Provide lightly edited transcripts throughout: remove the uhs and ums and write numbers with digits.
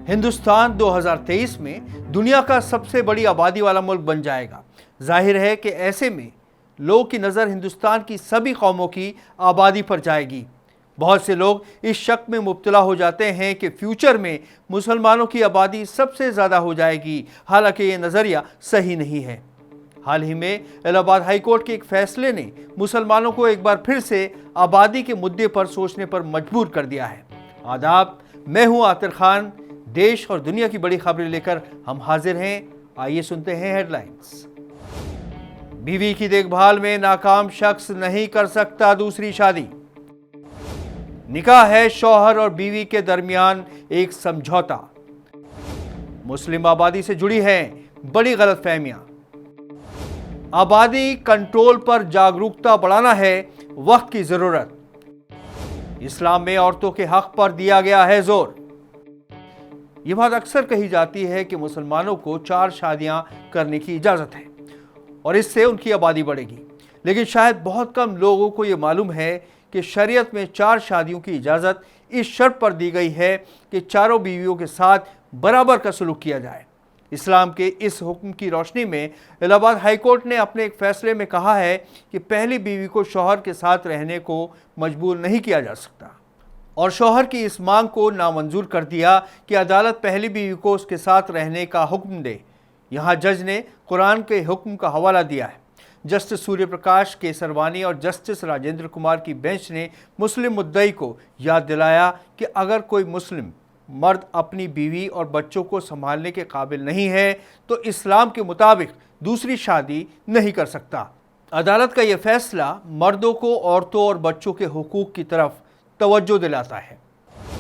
हिंदुस्तान 2023 में दुनिया का सबसे बड़ी आबादी वाला मुल्क बन जाएगा। जाहिर है कि ऐसे में लोगों की नज़र हिंदुस्तान की सभी कौमों की आबादी पर जाएगी। बहुत से लोग इस शक में मुब्तला हो जाते हैं कि फ्यूचर में मुसलमानों की आबादी सबसे ज़्यादा हो जाएगी। हालांकि ये नज़रिया सही नहीं है। हाल ही में इलाहाबाद हाई कोर्ट के एक फैसले ने मुसलमानों को एक बार फिर से आबादी के मुद्दे पर सोचने पर मजबूर कर दिया है। आदाब, मैं हूं आतिर खान। देश और दुनिया की बड़ी खबरें लेकर हम हाजिर हैं। आइए सुनते हैं हेडलाइंस। बीवी की देखभाल में नाकाम शख्स नहीं कर सकता दूसरी शादी। निकाह है शौहर और बीवी के दरमियान एक समझौता। मुस्लिम आबादी से जुड़ी हैं बड़ी गलतफहमियां। आबादी कंट्रोल पर जागरूकता बढ़ाना है वक्त की जरूरत। इस्लाम में औरतों के हक पर दिया गया है जोर। यह बात अक्सर कही जाती है कि मुसलमानों को 4 शादियां करने की इजाजत है और इससे उनकी आबादी बढ़ेगी, लेकिन शायद बहुत कम लोगों को यह मालूम है कि शरीयत में 4 शादियों की इजाजत इस शर्त पर दी गई है कि चारों बीवियों के साथ बराबर का सलूक किया जाए। इस्लाम के इस हुक्म की रोशनी में इलाहाबाद हाई कोर्ट ने अपने एक फैसले में कहा है कि पहली बीवी को शौहर के साथ रहने को मजबूर नहीं किया जा सकता और शौहर की इस मांग को नामंजूर कर दिया कि अदालत पहली बीवी को उसके साथ रहने का हुक्म दे। यहाँ जज ने कुरान के हुक्म का हवाला दिया है। जस्टिस सूर्य प्रकाश केसरवानी और जस्टिस राजेंद्र कुमार की बेंच ने मुस्लिम मुद्दई को याद दिलाया कि अगर कोई मुस्लिम मर्द अपनी बीवी और बच्चों को संभालने के काबिल नहीं है तो इस्लाम के मुताबिक दूसरी शादी नहीं कर सकता। अदालत का यह फैसला मर्दों को औरतों और बच्चों के हुकूक की तरफ तवज्जो दिलाता है।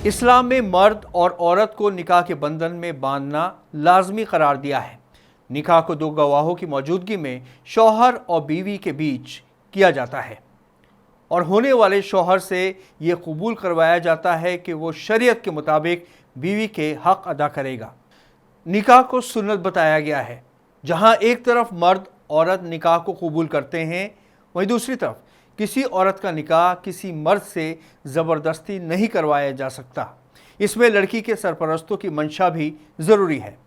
इस्लाम में मर्द और औरत को निकाह के बंधन में बांधना लाजमी करार दिया है। निकाह को 2 गवाहों की मौजूदगी में शौहर और बीवी के बीच किया जाता है और होने वाले शौहर से यह कबूल करवाया जाता है कि वो शरीयत के मुताबिक बीवी के हक अदा करेगा। निकाह को सुन्नत बताया गया है। जहां एक तरफ मर्द औरत निकाह को कबूल करते हैं, वहीं दूसरी तरफ किसी औरत का निकाह किसी मर्द से ज़बरदस्ती नहीं करवाया जा सकता। इसमें लड़की के सरपरस्तों की मंशा भी ज़रूरी है।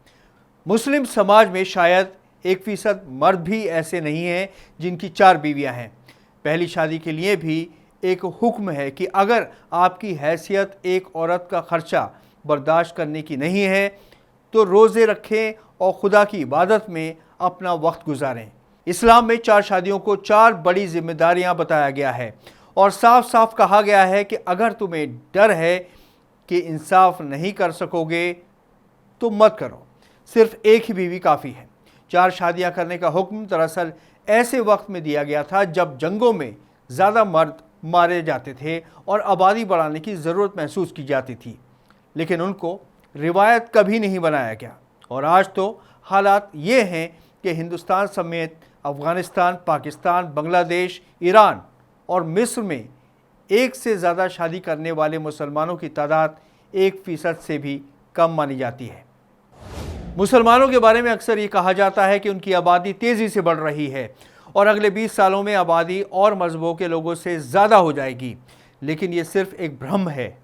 मुस्लिम समाज में शायद 1% मर्द भी ऐसे नहीं हैं जिनकी 4 बीवियां हैं। पहली शादी के लिए भी एक हुक्म है कि अगर आपकी हैसियत एक औरत का खर्चा बर्दाश्त करने की नहीं है तो रोज़े रखें और खुदा की इबादत में अपना वक्त गुजारें। इस्लाम में 4 शादियों को 4 बड़ी जिम्मेदारियां बताया गया है और साफ साफ कहा गया है कि अगर तुम्हें डर है कि इंसाफ नहीं कर सकोगे तो मत करो। सिर्फ एक ही बीवी काफ़ी है। 4 शादियां करने का हुक्म दरअसल ऐसे वक्त में दिया गया था जब जंगों में ज़्यादा मर्द मारे जाते थे और आबादी बढ़ाने की ज़रूरत महसूस की जाती थी, लेकिन उनको रिवायत कभी नहीं बनाया गया। और आज तो हालात ये हैं कि हिंदुस्तान समेत अफ़गानिस्तान, पाकिस्तान, बांग्लादेश, ईरान और मिस्र में 1 से ज़्यादा शादी करने वाले मुसलमानों की तादाद 1% से भी कम मानी जाती है। मुसलमानों के बारे में अक्सर ये कहा जाता है कि उनकी आबादी तेज़ी से बढ़ रही है और अगले 20 सालों में आबादी और मज़हबों के लोगों से ज़्यादा हो जाएगी, लेकिन ये सिर्फ एक भ्रम है।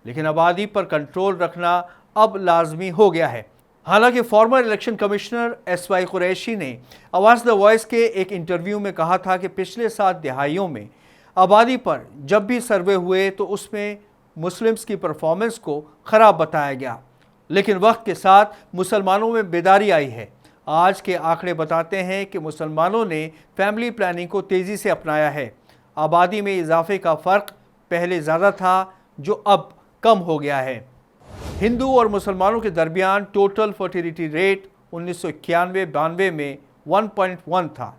लेकिन आबादी पर कंट्रोल रखना अब लाजमी हो गया है। हालांकि farmer election commissioner SY Qureshi ने आवाज़ द वॉइस के एक इंटरव्यू में कहा था कि पिछले 7 दहाइयों में आबादी पर जब भी सर्वे हुए तो उसमें मुस्लिम्स की परफॉर्मेंस को ख़राब बताया गया, लेकिन वक्त के साथ मुसलमानों में बेदारी आई है। आज के आंकड़े बताते हैं कि मुसलमानों ने फैमिली प्लानिंग को तेज़ी से अपनाया है। आबादी में इजाफे का फ़र्क पहले ज़्यादा था जो अब कम हो गया है। हिंदू और मुसलमानों के दरमियान टोटल फर्टिलिटी रेट 1991-92 में 1.1 था,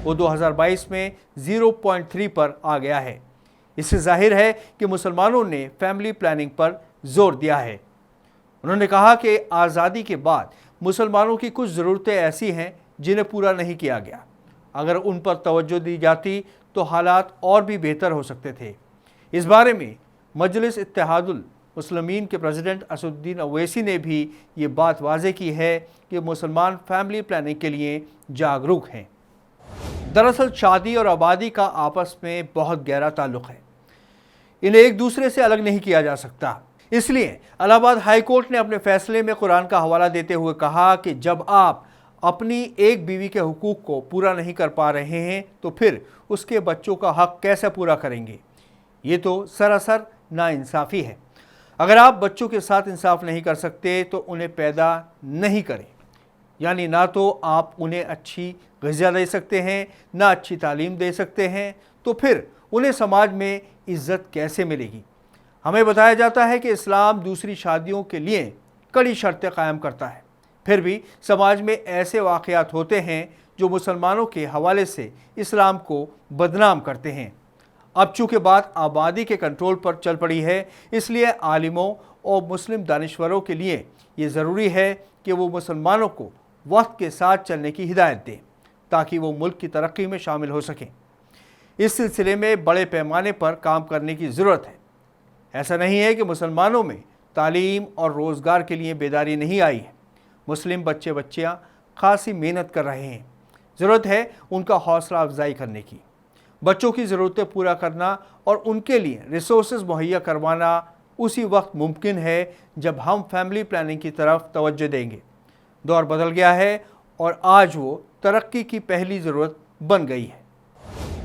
वो 2022 में 0.3 पर आ गया है। इससे जाहिर है कि मुसलमानों ने फैमिली प्लानिंग पर जोर दिया है। उन्होंने कहा कि आज़ादी के बाद मुसलमानों की कुछ ज़रूरतें ऐसी हैं जिन्हें पूरा नहीं किया गया। अगर उन पर तवज्जो दी जाती तो हालात और भी बेहतर हो सकते थे। इस बारे में मजलिस इत्तेहादुल मुस्लिमीन के प्रेसिडेंट असदुद्दीन अवैसी ने भी ये बात वाज़े की है कि मुसलमान फैमिली प्लानिंग के लिए जागरूक हैं। दरअसल शादी और आबादी का आपस में बहुत गहरा ताल्लुक़ है। इन्हें एक दूसरे से अलग नहीं किया जा सकता। इसलिए इलाहाबाद हाई कोर्ट ने अपने फैसले में कुरान का हवाला देते हुए कहा कि जब आप अपनी एक बीवी के हुकूक को पूरा नहीं कर पा रहे हैं तो फिर उसके बच्चों का हक कैसे पूरा करेंगे। ये तो सरासर नाइंसाफ़ी है। अगर आप बच्चों के साथ इंसाफ नहीं कर सकते तो उन्हें पैदा नहीं करें। यानी ना तो आप उन्हें अच्छी ग़िज़ा दे सकते हैं, ना अच्छी तालीम दे सकते हैं, तो फिर उन्हें समाज में इज़्ज़त कैसे मिलेगी। हमें बताया जाता है कि इस्लाम दूसरी शादियों के लिए कड़ी शर्तें कायम करता है, फिर भी समाज में ऐसे वाक़यात होते हैं जो मुसलमानों के हवाले से इस्लाम को बदनाम करते हैं। अब चूँकि बात आबादी के कंट्रोल पर चल पड़ी है, इसलिए आलिमों और मुस्लिम दानिश्वरों के लिए ये ज़रूरी है कि वो मुसलमानों को वक्त के साथ चलने की हिदायत दें ताकि वो मुल्क की तरक्की में शामिल हो सकें। इस सिलसिले में बड़े पैमाने पर काम करने की ज़रूरत है। ऐसा नहीं है कि मुसलमानों में तालीम और रोज़गार के लिए बेदारी नहीं आई है। मुस्लिम बच्चे बच्चियाँ खासी मेहनत कर रहे हैं। ज़रूरत है उनका हौसला अफजाई करने की। बच्चों की ज़रूरतें पूरा करना और उनके लिए रिसोर्सेज मुहैया करवाना उसी वक्त मुमकिन है जब हम फैमिली प्लानिंग की तरफ तवज्जो देंगे। दौर बदल गया है और आज वो तरक्की की पहली ज़रूरत बन गई है।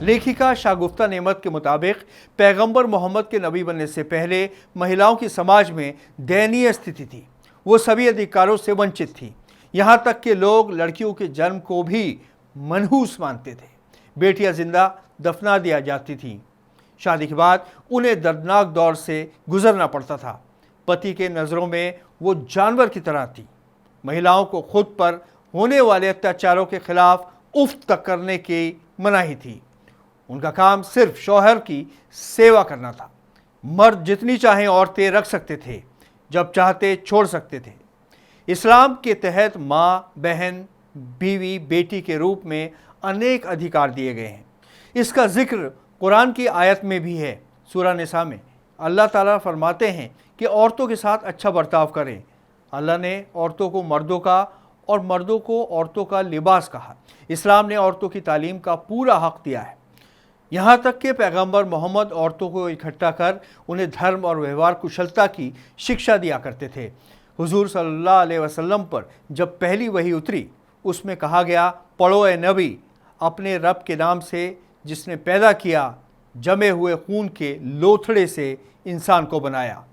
लेखिका शागुफ्ता नेमत के मुताबिक पैगंबर मोहम्मद के नबी बनने से पहले महिलाओं की समाज में दयनीय स्थिति थी। वो सभी अधिकारों से वंचित थी। यहाँ तक कि लोग लड़कियों के जन्म को भी मनहूस मानते थे। बेटियां जिंदा दफना दिया जाती थीं। शादी के बाद उन्हें दर्दनाक दौर से गुजरना पड़ता था। पति के नज़रों में वो जानवर की तरह थी। महिलाओं को खुद पर होने वाले अत्याचारों के खिलाफ उफ तक करने की मनाही थी। उनका काम सिर्फ शौहर की सेवा करना था। मर्द जितनी चाहें औरतें रख सकते थे, जब चाहते छोड़ सकते थे। इस्लाम के तहत माँ, बहन, बीवी, बेटी के रूप में अनेक अधिकार दिए गए हैं। इसका जिक्र कुरान की आयत में भी है। सूरह निसा में अल्लाह ताला फरमाते हैं कि औरतों के साथ अच्छा बर्ताव करें। अल्लाह ने औरतों को मर्दों का और मर्दों को औरतों का लिबास कहा। इस्लाम ने औरतों की तालीम का पूरा हक दिया है। यहाँ तक कि पैगंबर मोहम्मद औरतों को इकट्ठा कर उन्हें धर्म और व्यवहार कुशलता की शिक्षा दिया करते थे। हुजूर सल्लल्लाहु अलैहि वसल्लम पर जब पहली वही उतरी, उसमें कहा गया, पढ़ो ए नबी, अपने रब के नाम से जिसने पैदा किया, जमे हुए खून के लोथड़े से इंसान को बनाया।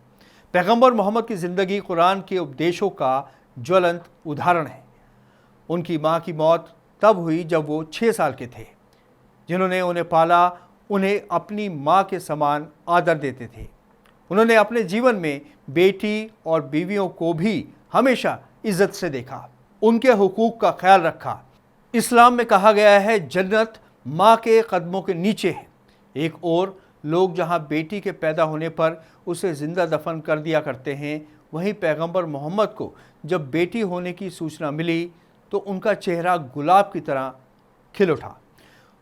पैगंबर मोहम्मद की ज़िंदगी कुरान के उपदेशों का ज्वलंत उदाहरण है। उनकी माँ की मौत तब हुई जब वो 6 साल के थे। जिन्होंने उन्हें पाला उन्हें अपनी माँ के समान आदर देते थे। उन्होंने अपने जीवन में बेटी और बीवियों को भी हमेशा इज्जत से देखा, उनके हुकूक का ख्याल रखा। इस्लाम में कहा गया है, जन्नत माँ के कदमों के नीचे है। एक और लोग जहाँ बेटी के पैदा होने पर उसे ज़िंदा दफन कर दिया करते हैं, वहीं पैगंबर मोहम्मद को जब बेटी होने की सूचना मिली तो उनका चेहरा गुलाब की तरह खिल उठा।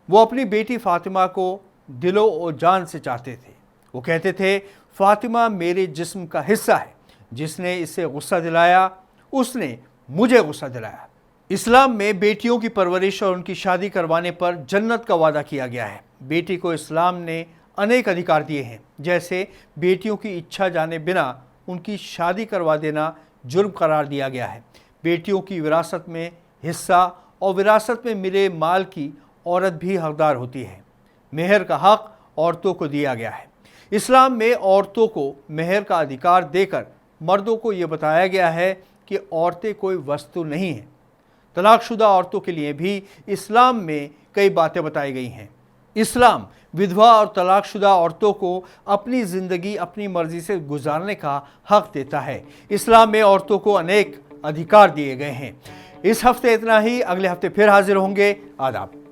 वो अपनी बेटी फ़ातिमा को दिलो और जान से चाहते थे। वो कहते थे, फ़ातिमा मेरे जिस्म का हिस्सा है। जिसने इसे गुस्सा दिलाया उसने मुझे गुस्सा दिलाया। इस्लाम में बेटियों की परवरिश और उनकी शादी करवाने पर जन्नत का वादा किया गया है। बेटी को इस्लाम ने अनेक अधिकार दिए हैं, जैसे बेटियों की इच्छा जाने बिना उनकी शादी करवा देना जुर्म करार दिया गया है। बेटियों की विरासत में हिस्सा और विरासत में मिले माल की औरत भी हकदार होती है। मेहर का हक औरतों को दिया गया है। इस्लाम में औरतों को मेहर का अधिकार देकर मर्दों को ये बताया गया है कि औरतें कोई वस्तु नहीं हैं। तलाकशुदा औरतों के लिए भी इस्लाम में कई बातें बताई गई हैं। इस्लाम विधवा और तलाकशुदा औरतों को अपनी ज़िंदगी अपनी मर्ज़ी से गुजारने का हक देता है। इस्लाम में औरतों को अनेक अधिकार दिए गए हैं। इस हफ्ते इतना ही। अगले हफ्ते फिर हाजिर होंगे। आदाब।